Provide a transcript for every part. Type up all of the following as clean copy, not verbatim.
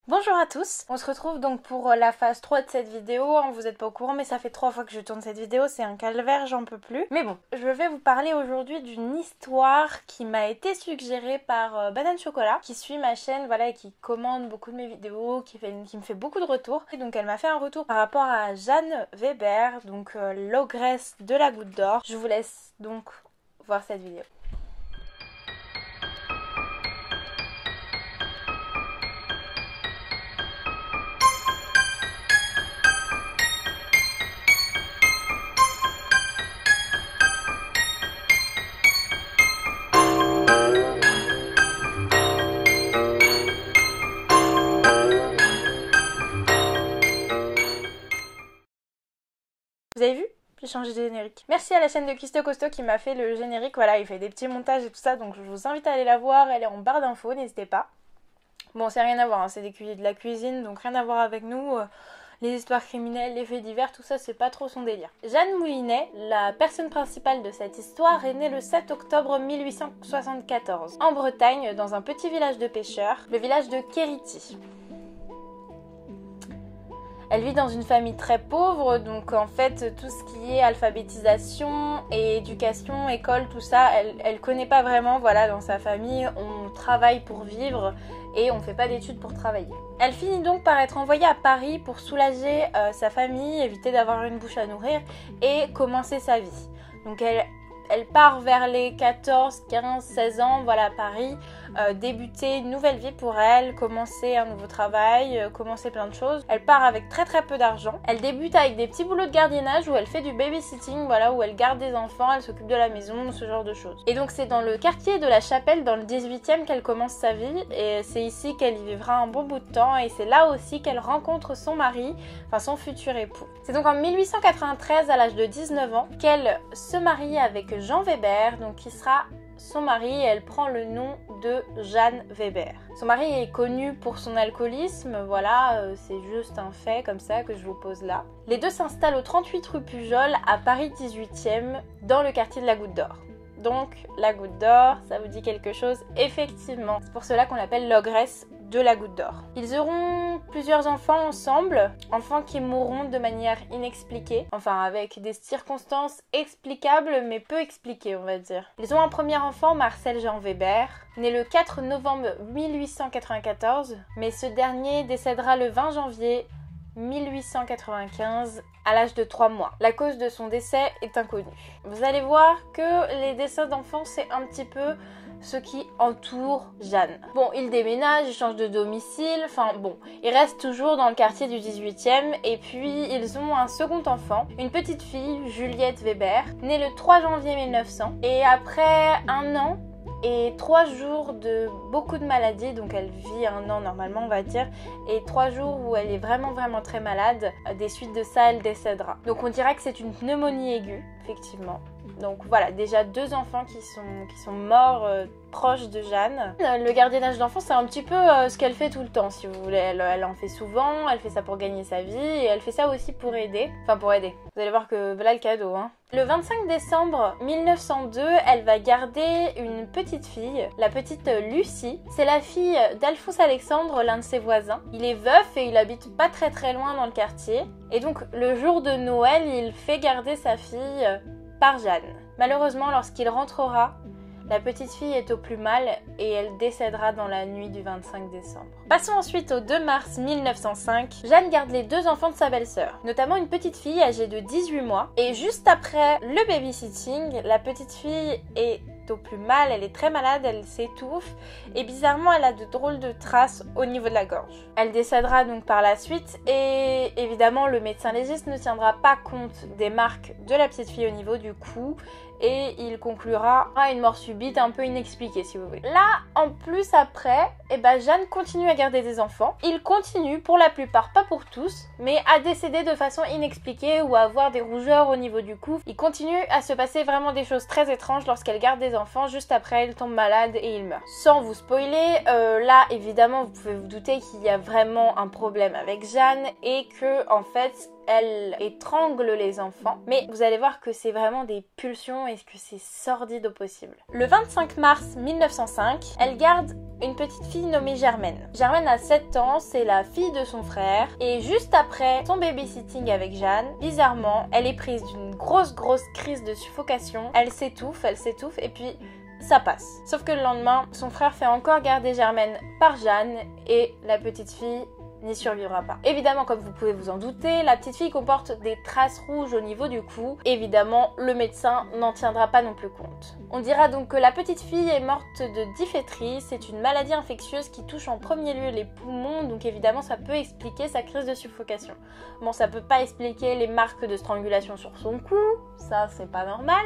Bonjour à tous, on se retrouve donc pour la phase 3 de cette vidéo. Vous n'êtes pas au courant mais ça fait 3 fois que je tourne cette vidéo, c'est un calvaire, j'en peux plus. Mais bon, je vais vous parler aujourd'hui d'une histoire qui m'a été suggérée par Banane Chocolat, qui suit ma chaîne, voilà, et qui commande beaucoup de mes vidéos, qui me fait beaucoup de retours. Et donc elle m'a fait un retour par rapport à Jeanne Weber, donc l'ogresse de la Goutte d'Or. Je vous laisse donc voir cette vidéo. Vous avez vu? J'ai changé de générique. Merci à la chaîne de Custo Costo qui m'a fait le générique. Voilà, il fait des petits montages et tout ça, donc je vous invite à aller la voir. Elle est en barre d'infos, n'hésitez pas. Bon, c'est rien à voir, hein. C'est de la cuisine, donc rien à voir avec nous. Les histoires criminelles, les faits divers, tout ça, c'est pas trop son délire. Jeanne Moulinet, la personne principale de cette histoire, est née le 7 octobre 1874, en Bretagne, dans un petit village de pêcheurs, le village de Quérity. Elle vit dans une famille très pauvre, donc en fait tout ce qui est alphabétisation et éducation, école, tout ça, elle connaît pas vraiment. Voilà, dans sa famille, on travaille pour vivre et on fait pas d'études pour travailler. Elle finit donc par être envoyée à Paris pour soulager sa famille, éviter d'avoir une bouche à nourrir et commencer sa vie. Donc elle part vers les 14, 15, 16 ans, voilà, à Paris, débuter une nouvelle vie pour elle, commencer un nouveau travail, commencer plein de choses. Elle part avec très peu d'argent. Elle débute avec des petits boulots de gardiennage où elle fait du babysitting, voilà, où elle garde des enfants, elle s'occupe de la maison, ce genre de choses. Et donc c'est dans le quartier de la Chapelle, dans le 18e, qu'elle commence sa vie, et c'est ici qu'elle y vivra un bon bout de temps, et c'est là aussi qu'elle rencontre son mari, enfin son futur époux. C'est donc en 1893, à l'âge de 19 ans, qu'elle se marie avec Jean Weber, donc qui sera son mari, et elle prend le nom de Jeanne Weber. Son mari est connu pour son alcoolisme, voilà, c'est juste un fait comme ça que je vous pose là. Les deux s'installent au 38 rue Pujol, à Paris 18e, dans le quartier de la Goutte d'Or. Donc la Goutte d'Or, ça vous dit quelque chose? Effectivement, c'est pour cela qu'on l'appelle l'ogresse de la Goutte d'Or. Ils auront plusieurs enfants ensemble, enfants qui mourront de manière inexpliquée, enfin avec des circonstances explicables mais peu expliquées, on va dire. Ils ont un premier enfant, Marcel Jean Weber, né le 4 novembre 1894, mais ce dernier décédera le 20 janvier 1895 à l'âge de 3 mois. La cause de son décès est inconnue. Vous allez voir que les décès d'enfants, c'est un petit peu ce qui entoure Jeanne. Bon, il déménage, il change de domicile, enfin bon, il reste toujours dans le quartier du 18e, et puis ils ont un second enfant, une petite fille, Juliette Weber, née le 3 janvier 1900, et après un an et 3 jours de beaucoup de maladies, donc elle vit un an normalement on va dire, et 3 jours où elle est vraiment très malade, des suites de ça elle décédera. Donc on dirait que c'est une pneumonie aiguë, effectivement. Donc voilà, déjà 2 enfants qui sont morts proches de Jeanne. Le gardiennage d'enfants, c'est un petit peu ce qu'elle fait tout le temps, si vous voulez. Elle en fait souvent, elle fait ça pour gagner sa vie, et elle fait ça aussi pour aider. Enfin, pour aider. Vous allez voir que voilà le cadeau, hein. Le 25 décembre 1902, elle va garder une petite fille, la petite Lucie. C'est la fille d'Alphonse Alexandre, l'un de ses voisins. Il est veuf et il habite pas très loin dans le quartier. Et donc, le jour de Noël, il fait garder sa fille par Jeanne. Malheureusement, lorsqu'il rentrera, la petite fille est au plus mal et elle décédera dans la nuit du 25 décembre. Passons ensuite au 2 mars 1905. Jeanne garde les 2 enfants de sa belle-sœur, notamment une petite fille âgée de 18 mois. Et juste après le babysitting, la petite fille est au plus mal, elle est très malade, elle s'étouffe et bizarrement elle a de drôles de traces au niveau de la gorge. Elle décédera donc par la suite et évidemment le médecin légiste ne tiendra pas compte des marques de la petite fille au niveau du cou et il conclura à une mort subite un peu inexpliquée si vous voulez. Là en plus après, Jeanne continue à garder des enfants. Il continue pour la plupart, pas pour tous, mais à décéder de façon inexpliquée ou à avoir des rougeurs au niveau du cou. Il continue à se passer vraiment des choses très étranges lorsqu'elle garde des enfants. Juste après, elle tombe malade et il meurt. Sans vous spoiler, là évidemment vous pouvez vous douter qu'il y a vraiment un problème avec Jeanne et que en fait elle étrangle les enfants. Mais vous allez voir que c'est vraiment des pulsions et que c'est sordide au possible. Le 25 mars 1905, elle garde une petite fille nommée Germaine. Germaine a 7 ans, c'est la fille de son frère. Et juste après son babysitting avec Jeanne, bizarrement, elle est prise d'une grosse crise de suffocation. Elle s'étouffe et puis ça passe. Sauf que le lendemain, son frère fait encore garder Germaine par Jeanne et la petite fille n'y survivra pas. Évidemment, comme vous pouvez vous en douter, la petite fille comporte des traces rouges au niveau du cou. Évidemment, le médecin n'en tiendra pas non plus compte. On dira donc que la petite fille est morte de dyphtérie. C'est une maladie infectieuse qui touche en premier lieu les poumons, donc évidemment ça peut expliquer sa crise de suffocation. Bon, ça peut pas expliquer les marques de strangulation sur son cou, ça c'est pas normal,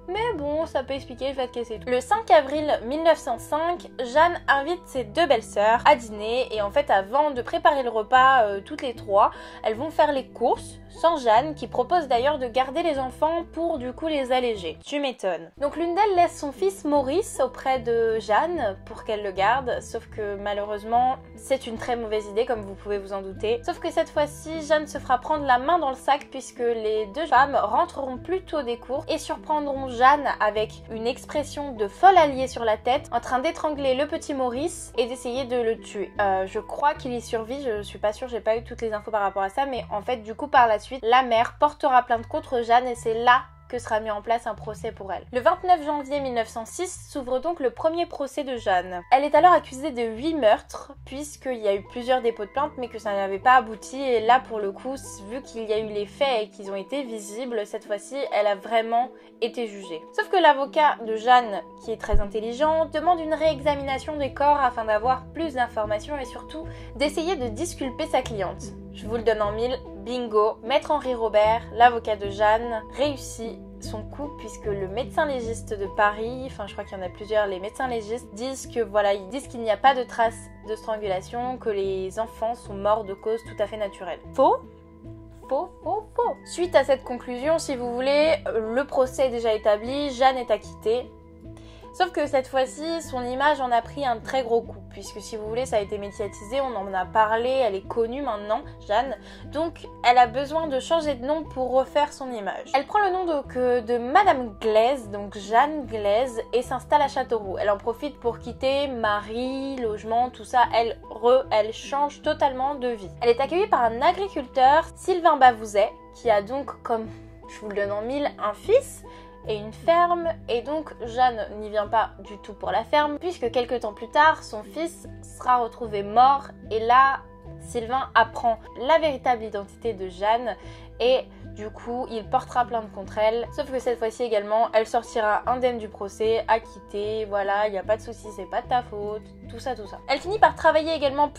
mais bon, ça peut expliquer le fait qu'elle s'étouffe. Le 5 avril 1905, Jeanne invite ses 2 belles-sœurs à dîner et en fait avant de préparer le repas toutes les 3, elles vont faire les courses sans Jeanne qui propose d'ailleurs de garder les enfants pour du coup les alléger. Tu m'étonnes. Donc l'une d'elles laisse son fils Maurice auprès de Jeanne pour qu'elle le garde, sauf que malheureusement c'est une très mauvaise idée comme vous pouvez vous en douter. Sauf que cette fois-ci, Jeanne se fera prendre la main dans le sac puisque les 2 femmes rentreront plus tôt des courses et surprendront Jeanne avec une expression de folle alliée sur la tête en train d'étrangler le petit Maurice et d'essayer de le tuer. Je crois qu'il y survit, je suis pas sûre, j'ai pas eu toutes les infos par rapport à ça, mais en fait du coup par la suite, la mère portera plainte contre Jeanne et c'est là que sera mis en place un procès pour elle. Le 29 janvier 1906 s'ouvre donc le premier procès de Jeanne. Elle est alors accusée de 8 meurtres, puisqu'il y a eu plusieurs dépôts de plainte, mais que ça n'avait pas abouti, et là pour le coup, vu qu'il y a eu les faits et qu'ils ont été visibles, cette fois-ci, elle a vraiment été jugée. Sauf que l'avocat de Jeanne, qui est très intelligent, demande une réexamination des corps afin d'avoir plus d'informations et surtout d'essayer de disculper sa cliente. Je vous le donne en mille, bingo, Maître Henri Robert, l'avocat de Jeanne, réussit son coup puisque le médecin légiste de Paris, enfin je crois qu'il y en a plusieurs, les médecins légistes disent que voilà, ils disent qu'il n'y a pas de traces de strangulation, que les enfants sont morts de cause tout à fait naturelle. Faux ? Faux. Suite à cette conclusion, si vous voulez, le procès est déjà établi, Jeanne est acquittée. Sauf que cette fois-ci, son image en a pris un très gros coup, puisque si vous voulez, ça a été médiatisé, on en a parlé, elle est connue maintenant, Jeanne, donc elle a besoin de changer de nom pour refaire son image. Elle prend le nom de Madame Glaise, donc Jeanne Glaise, et s'installe à Châteauroux. Elle en profite pour quitter mari, logement, tout ça, elle change totalement de vie. Elle est accueillie par un agriculteur, Sylvain Bavouzet, qui a donc, comme je vous le donne en mille, un fils et une ferme, et donc Jeanne n'y vient pas du tout pour la ferme, puisque quelques temps plus tard, son fils sera retrouvé mort, et là, Sylvain apprend la véritable identité de Jeanne, et du coup, il portera plainte contre elle, sauf que cette fois-ci également, elle sortira indemne du procès, acquittée, voilà, il n'y a pas de souci, c'est pas de ta faute, tout ça. Elle finit par travailler également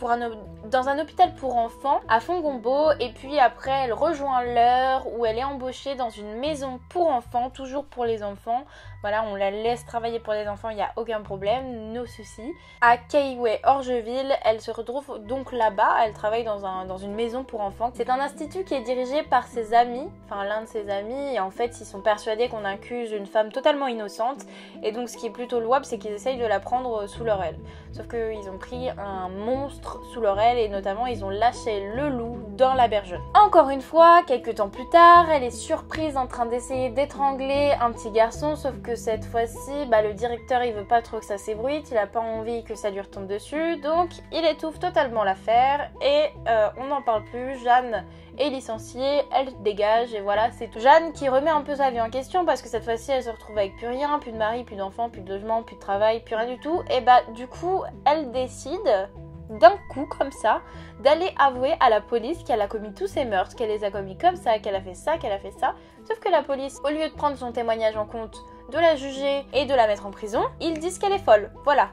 dans un hôpital pour enfants à Fongombo, et puis après elle rejoint l'Eure où elle est embauchée dans une maison pour enfants, toujours pour les enfants. Voilà, on la laisse travailler pour les enfants, il n'y a aucun problème, no souci. À Keiway, Orgeville, elle se retrouve donc là-bas, elle travaille dans une maison pour enfants. C'est un institut qui est dirigé par ses amis, enfin l'un de ses amis, et en fait ils sont persuadés qu'on accuse une femme totalement innocente, et donc ce qui est plutôt louable, c'est qu'ils essayent de la prendre sous leur aile. Sauf qu'ils ont pris un monstre sous leur aile, et notamment ils ont lâché le loup dans la bergerie. Encore une fois, quelques temps plus tard, elle est surprise en train d'essayer d'étrangler un petit garçon, sauf que cette fois-ci, le directeur il veut pas trop que ça s'ébruite, il a pas envie que ça lui retombe dessus, donc il étouffe totalement l'affaire, et on n'en parle plus. Jeanne est licenciée, elle dégage, et voilà, c'est tout. Jeanne qui remet un peu sa vie en question, parce que cette fois-ci elle se retrouve avec plus rien, plus de mari, plus d'enfants, plus de logement, plus de travail, plus rien du tout, et du coup elle décide d'un coup comme ça d'aller avouer à la police qu'elle a commis tous ces meurtres, qu'elle les a commis comme ça, qu'elle a fait ça, sauf que la police, au lieu de prendre son témoignage en compte, de la juger et de la mettre en prison, ils disent qu'elle est folle. Voilà.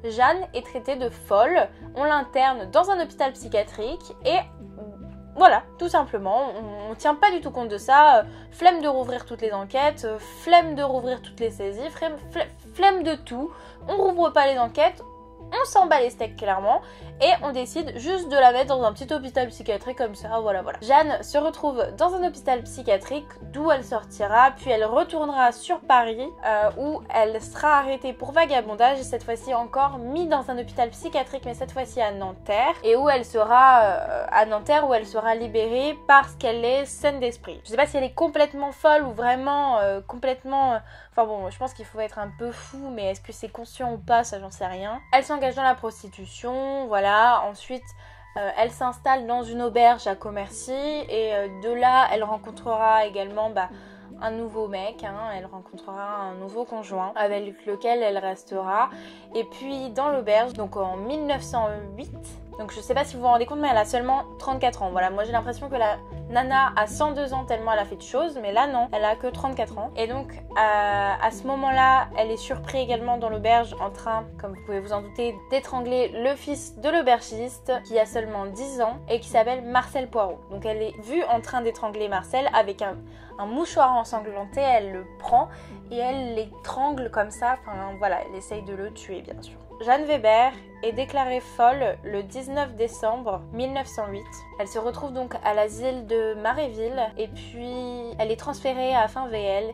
Jeanne est traitée de folle, on l'interne dans un hôpital psychiatrique et voilà, tout simplement, on tient pas du tout compte de ça, flemme de rouvrir toutes les enquêtes, flemme de rouvrir toutes les saisies, flemme de tout, on rouvre pas les enquêtes, on s'en bat les steaks clairement, et on décide juste de la mettre dans un petit hôpital psychiatrique comme ça, voilà. Jeanne se retrouve dans un hôpital psychiatrique d'où elle sortira, puis elle retournera sur Paris où elle sera arrêtée pour vagabondage et cette fois-ci encore mise dans un hôpital psychiatrique mais cette fois-ci à Nanterre et où elle sera libérée parce qu'elle est saine d'esprit. Je sais pas si elle est complètement folle ou vraiment complètement... Enfin bon, je pense qu'il faut être un peu fou, mais est-ce que c'est conscient ou pas, ça j'en sais rien. Elle s'engage dans la prostitution, voilà. Ensuite, elle s'installe dans une auberge à Commercy et de là, elle rencontrera également un nouveau mec, elle rencontrera un nouveau conjoint avec lequel elle restera. Et puis dans l'auberge, donc en 1908, donc je sais pas si vous vous rendez compte mais elle a seulement 34 ans. Voilà, moi j'ai l'impression que la nana a 102 ans tellement elle a fait de choses, mais là non, elle a que 34 ans. Et donc à ce moment-là, elle est surprise également dans l'auberge en train, comme vous pouvez vous en douter, d'étrangler le fils de l'aubergiste qui a seulement 10 ans et qui s'appelle Marcel Poirot. Donc elle est vue en train d'étrangler Marcel avec un mouchoir ensanglanté, elle le prend et elle l'étrangle comme ça, enfin voilà, elle essaye de le tuer bien sûr. Jeanne Weber est déclarée folle le 19 décembre 1908. Elle se retrouve donc à l'asile de Maréville et puis elle est transférée à Fain-Véel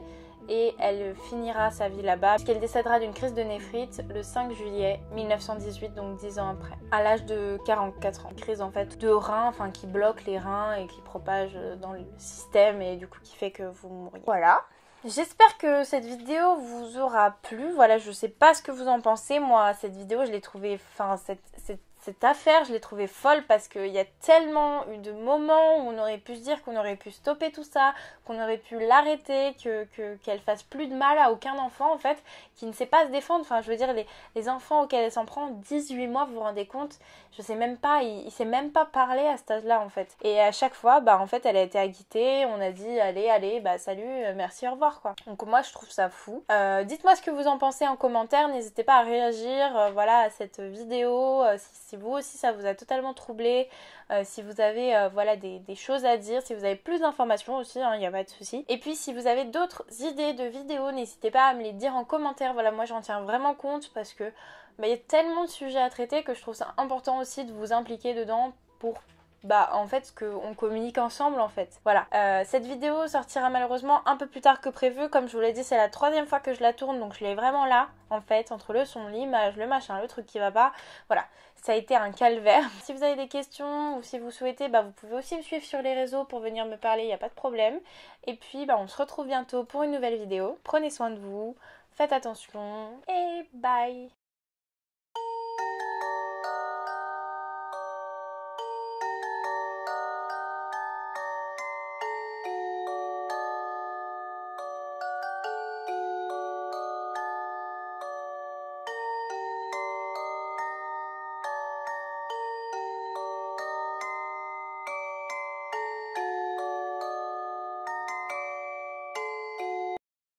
et elle finira sa vie là-bas puisqu'elle décédera d'une crise de néphrite le 5 juillet 1918, donc 10 ans après, à l'âge de 44 ans. Une crise en fait de reins, enfin qui bloque les reins et qui propage dans le système et du coup qui fait que vous mourriez. Voilà. J'espère que cette vidéo vous aura plu. Voilà, je sais pas ce que vous en pensez. Moi, cette vidéo, je l'ai trouvée... Enfin, cette affaire, je l'ai trouvée folle parce qu'il y a tellement eu de moments où on aurait pu se dire qu'on aurait pu stopper tout ça, qu'on aurait pu l'arrêter, qu'elle fasse plus de mal à aucun enfant en fait, qui ne sait pas se défendre. Enfin, je veux dire, les enfants auxquels elle s'en prend, 18 mois, vous vous rendez compte, je sais même pas, il sait même pas parler à cet âge-là en fait. Et à chaque fois, en fait, elle a été agitée, on a dit allez, salut, merci, au revoir quoi. Donc moi, je trouve ça fou. Dites-moi ce que vous en pensez en commentaire, n'hésitez pas à réagir, voilà, à cette vidéo, si vous aussi ça vous a totalement troublé, si vous avez voilà, des choses à dire, si vous avez plus d'informations aussi, il n'y a pas de souci. Et puis si vous avez d'autres idées de vidéos, n'hésitez pas à me les dire en commentaire. Voilà, moi j'en tiens vraiment compte parce que il y a tellement de sujets à traiter que je trouve ça important aussi de vous impliquer dedans pour en fait qu'on communique ensemble en fait. Voilà, cette vidéo sortira malheureusement un peu plus tard que prévu. Comme je vous l'ai dit, c'est la 3e fois que je la tourne, donc je l'ai vraiment là en fait, entre le son, l'image, le machin, le truc qui va pas. Voilà, ça a été un calvaire. Si vous avez des questions ou si vous souhaitez, vous pouvez aussi me suivre sur les réseaux pour venir me parler, il n'y a pas de problème. Et puis on se retrouve bientôt pour une nouvelle vidéo. Prenez soin de vous, faites attention et bye.